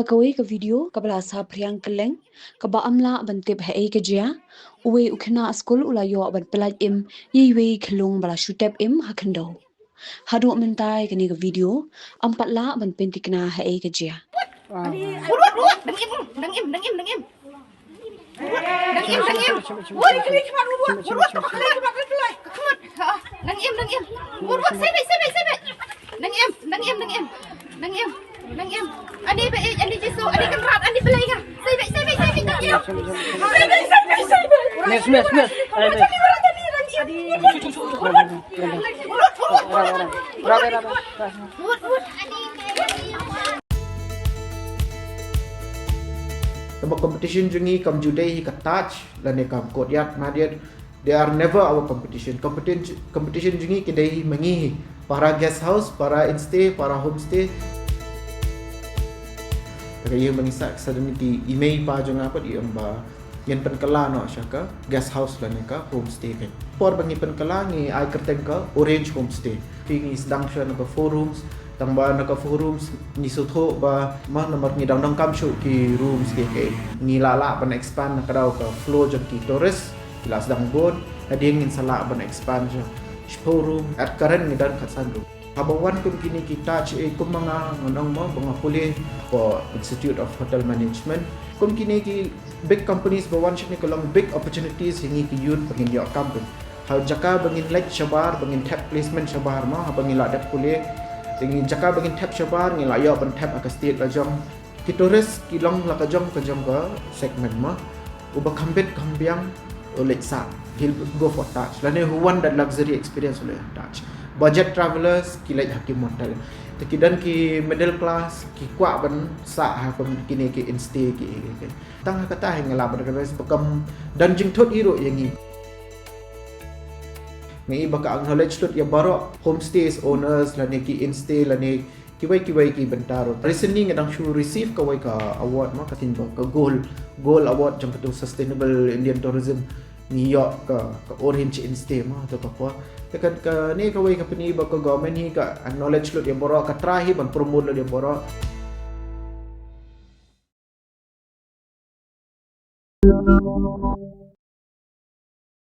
kawai ka video ka bala sa priang keleng ka ba amla ban tip hai ka jia uwe ukhna school ulayo ban pelaj im yiwe khlung bala shutep im hakhndo hadu mentai kani ka video ampatla ban pentikna hai ka jia Ani jisu, ani kan rat, ani belai kan. Sebab competition jungi kam judai ka touch dan kam kodyat madiat, they are never our competition. Competition jungi kedai mengi para guest house, para instay, para homestay. Kaya mengisak sedang di email pa jong apa di amba yang penkala no syaka guest house lah neka homestay kan. Por bangi penkala ni ai kerteng ka orange homestay. Tingi sedang sya neka 4 rooms, tambah neka 4 rooms ni sutho ba mah nomor ni dang kam shu ki rooms ke ni lala ban expand nak dau ka floor jong ki torres ila sedang bon ading in sala ban expand jo 10 room at current ni dan khatsan room. Habawan kum kini kita kum mga ngonong mo mga puli for Institute of Hotel Management kum kini ki big companies bawan shini kolong big opportunities hingi ki youth bangin yo company ha jaka bangin like shabar bangin tap placement shabar ma ha bangin la dak puli hingi jaka bangin tap shabar ngi la yo ban tap aka state la jong ki tourist ki long la ka jong ka segment ma uba kambet kambiang oleh sa he'll go for touch la ne who want that luxury experience oleh touch budget travelers kilai hakim hotel tekidan ki middle class ki kwa ban sa ha pem kini ki instay ki tang kata hang la ban guys bekam dan jing thot iro yangi ngi baka acknowledge tot ya baro homestays owners la ne ki instay la ne kiwai ki bentaro recently ngadang show receive kawai ka award ma katin ka gold award jam tu sustainable Indian tourism New York ka orange instay ma to ka kwa tekan ka ni kawai ka pini ba ka government hi ka acknowledge lo dia boro ka trahi ban promote lo dia boro